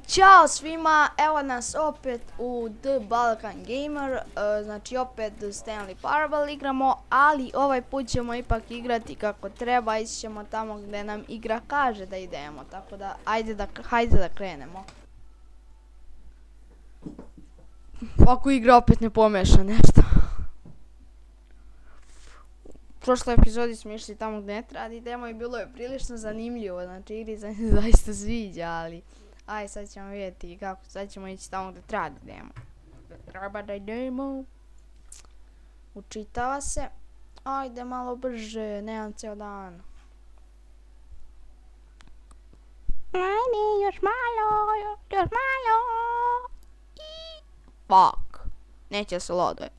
Ćao svima, evo nas opet u The Balkan Gamer, znači opet Stanley Parable igramo, ali ovaj put ćemo ipak igrati kako treba, ići ćemo tamo gdje nam igra kaže da idemo, tako da hajde da krenemo. Ako igra opet ne pomeša nešto. U prošloj epizodi smo išli tamo gdje ne treba da idemo i bilo je prilično zanimljivo, znači igri se zaista sviđa, ali aj sad ćemo vidjeti kako, sad ćemo ići tamo gdje treba da idemo. Treba da idemo. Učitava se. Ajde malo brže, nemam ceo dan. Ajde, još malo. I... Fuck. Neće se loduje.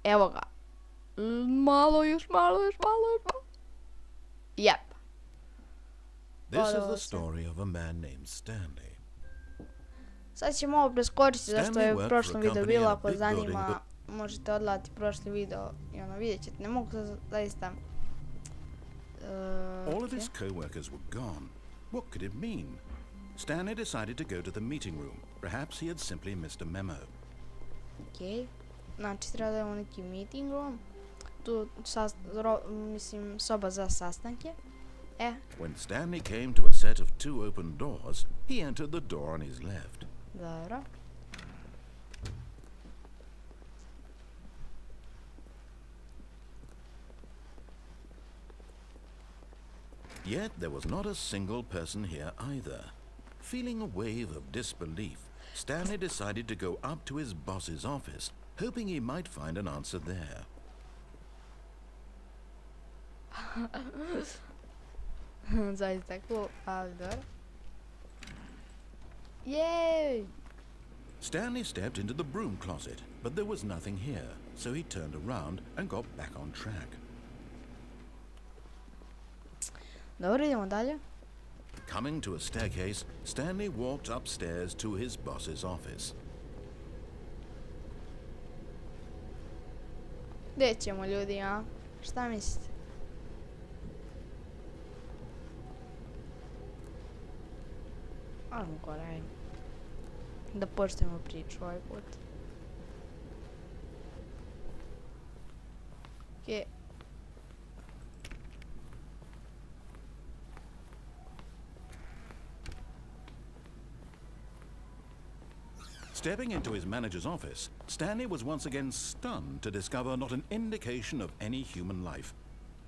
Evo ga. Još malo. Yep. This is the story of a man named Stanley. Sad ćemo ovo preskočiti zašto je u prošlom videu bilo, ako zanima možete odgledati prošli video i ono vidjet ćete, ne mogu zaista... All of his co-workers were gone. What could it mean? Stanley decided to go to the meeting room. Perhaps he had simply missed a memo. Okej, znači treba da imamo neki meeting room. Tu, mislim, soba za sastanke. When Stanley came to a set of two open doors, he entered the door on his left. Dobro. Yet there was not a single person here either. Feeling a wave of disbelief, Stanley decided to go up to his boss's office, hoping he might find an answer there. Zaista cool, ali dobro. Yay! Stanley stepped into the broom closet, but there was nothing here, so he turned around and got back on track. Dobro, idemo dalje. Coming to a staircase, Stanley walked upstairs to his boss's office. Gdje ćemo ljudi, a? Šta mislite? Ajmo gore, da počnemo priču ovaj put. Okay. Stepping into his manager's office, Stanley was once again stunned to discover not an indication of any human life.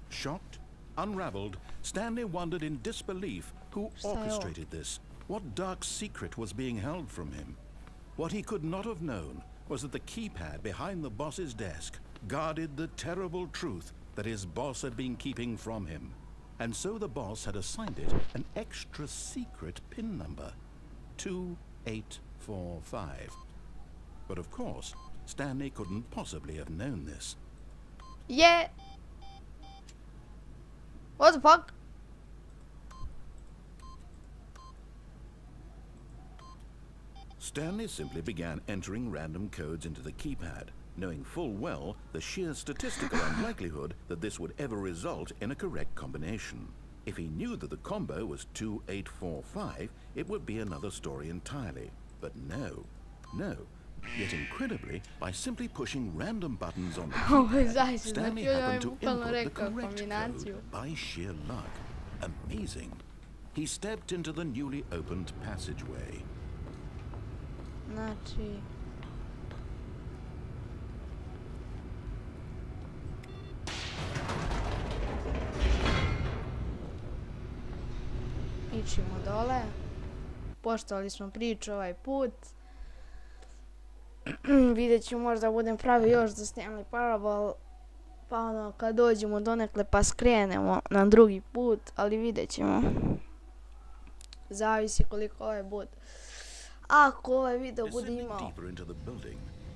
Shocked, unraveled, Stanley wondered in disbelief who orchestrated this. What dark secret was being held from him? What he could not have known was that the keypad behind the boss's desk guarded the terrible truth that his boss had been keeping from him. And so the boss had assigned it an extra secret PIN number, 2845. But of course, Stanley couldn't possibly have known this. Yeah. What the fuck? Stanley simply began entering random codes into the keypad, knowing full well the sheer statistical unlikelihood that this would ever result in a correct combination. If he knew that the combo was 2845, it would be another story entirely. But no. Yet incredibly, by simply pushing random buttons on the keypad, Stanley happened to input the correct code by sheer luck. Amazing. He stepped into the newly opened passageway. Znači... Ićemo dole. Poštovali smo priču ovaj put. Vidjet ću, možda budem pravi još za Stanley Parable. Pa ono, kad dođemo donekle pa skrenemo na drugi put, ali vidjet ćemo. Zavisi koliko ovaj bude. Ako ovaj video bude imao...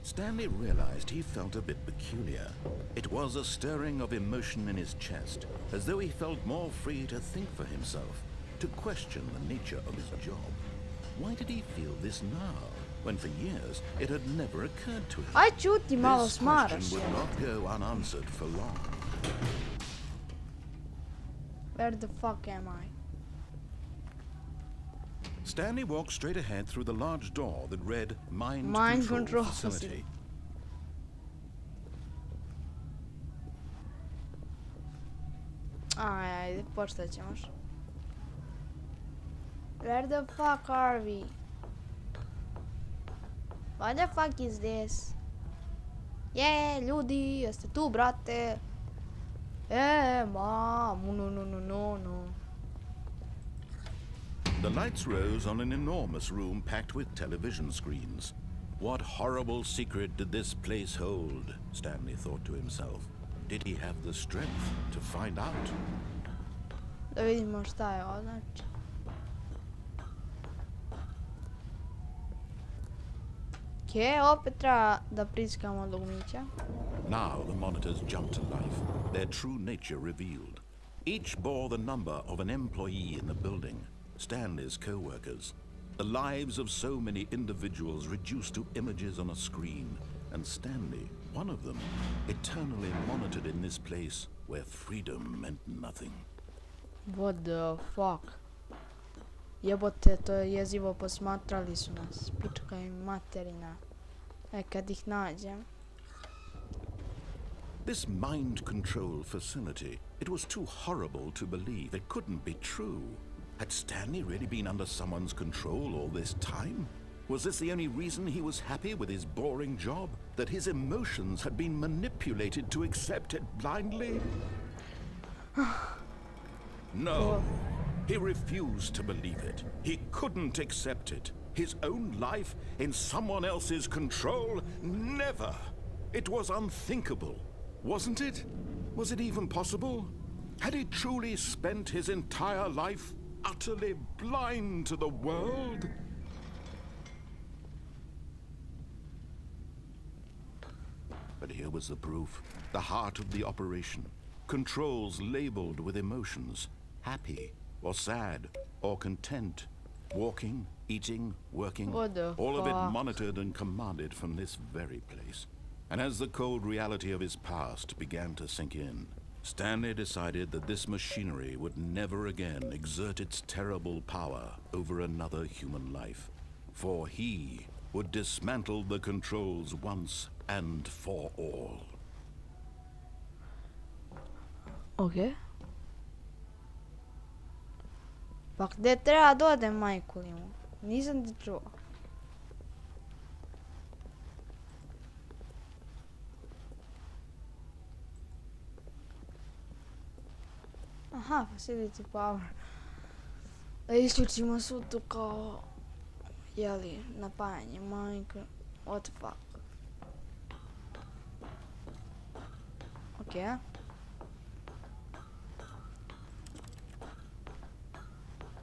Stanley realized he felt a bit peculiar. It was a stirring of emotion in his chest, as though he felt more free to think for himself, to question the nature of his job. Why did he feel this now, when for years it had never occurred to him? Aj čuti, malo This smaraš. question would not go unanswered for long. Where the fuck am I? Stanley walked straight ahead through the large door that read Mind Control Control Facility. Ajde, počet ćemo. Where the fuck are we? What the fuck is this? Ljudi, jeste tu, brate? Mam, no. The lights rose on an enormous room packed with television screens. What horrible secret did this place hold? Stanley thought to himself. Did he have the strength to find out? Da vidimo šta je ovo, znači. Opet treba da priskamo dugmića. Now the monitors jumped to life, their true nature revealed. Each bore the number of an employee in the building, Stanley's co-workers. The lives of so many individuals reduced to images on a screen, and Stanley, one of them, eternally monitored in this place where freedom meant nothing. What the fuck? Jebote, to je jezivo, posmatrali su nas. Pička im materina. Kad ih nađem. This mind control facility, it was too horrible to believe. It couldn't be true. Had Stanley really been under someone's control all this time? Was this the only reason he was happy with his boring job? That his emotions had been manipulated to accept it blindly? No. He refused to believe it. He couldn't accept it. His own life in someone else's control? Never. It was unthinkable, wasn't it? Was it even possible? Had he truly spent his entire life utterly blind to the world? But here was the proof. The heart of the operation. Controls labeled with emotions. Happy or sad or content. Walking, eating, working. All of it monitored and commanded from this very place. And as the cold reality of his past began to sink in, Stanley decided that this machinery would never again exert its terrible power over another human life. For he would dismantle the controls once and for all. Okay. Pa gde treba da odem, majku limu? Nisam ti čuo. Aha, facility power. Da isključimo svu tu kao, jeli, napajanje, majka. What the fuck? Okay.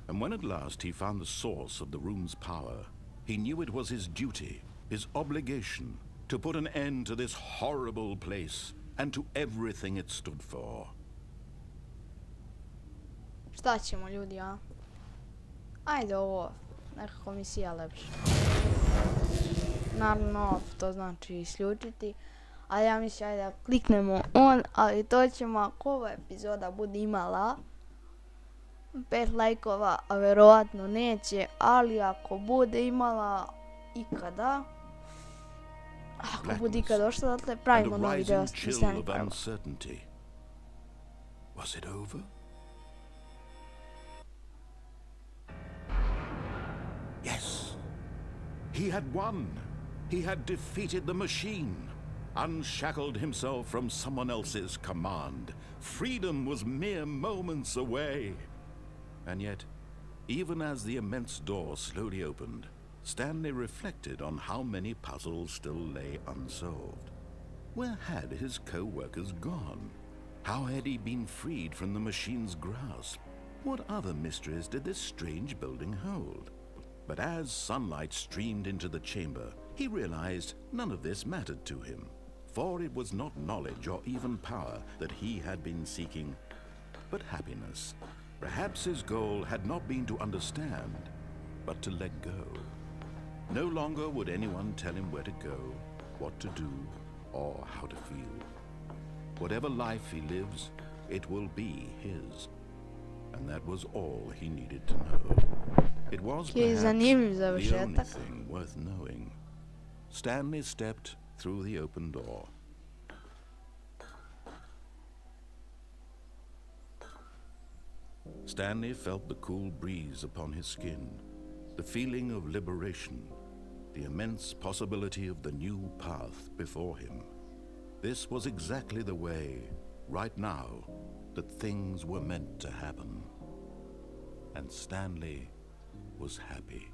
And when at last he found the source of the room's power, he knew it was his duty, his obligation, to put an end to this horrible place and to everything it stood for. Šta ćemo, ljudi, a? Ajde ovo, nekako mi sija lepše. Naravno, off, to znači isključiti. Ali ja mislim, ajde da kliknemo on, ali to ćemo, ako ova epizoda bude imala 5 lajkova, a verovatno neće, ali ako bude imala ikada, ako bude ikada došla, dakle, pravimo novi deo Stanley Parable. Was it over? Yes. He had won. He had defeated the machine, unshackled himself from someone else's command. Freedom was mere moments away. And yet, even as the immense door slowly opened, Stanley reflected on how many puzzles still lay unsolved. Where had his co-workers gone? How had he been freed from the machine's grasp? What other mysteries did this strange building hold? But as sunlight streamed into the chamber, he realized none of this mattered to him, for it was not knowledge or even power that he had been seeking, but happiness. Perhaps his goal had not been to understand, but to let go. No longer would anyone tell him where to go, what to do, or how to feel. Whatever life he lives, it will be his. And that was all he needed to know. It was Ki je perhaps zanimljiv the završetak. only thing worth knowing. Stanley stepped through the open door. Stanley felt the cool breeze upon his skin, the feeling of liberation, the immense possibility of the new path before him. This was exactly the way, right now, that things were meant to happen. And Stanley was happy.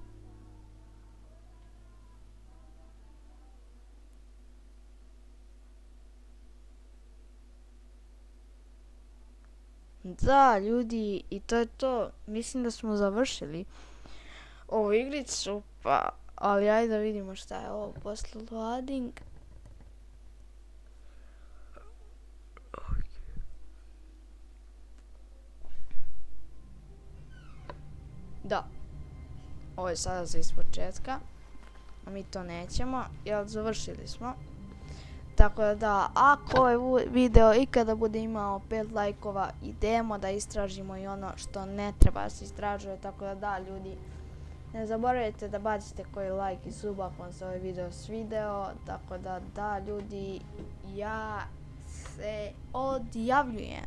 Da, ljudi, i to je to. Mislim da smo završili ovu igricu, pa, ali ajde da vidimo šta je ovo posle loading. Da, ovo je sada za ispočetka, a mi to nećemo, jer završili smo. Tako da, ako ovaj video ikada bude imao 5 lajkova, idemo da istražimo i ono što ne treba da se istražuje. Tako da, ljudi, ne zaboravite da bacite koji like i sub ako vam se ovaj video svideo. Tako da, ljudi, ja se odjavljujem.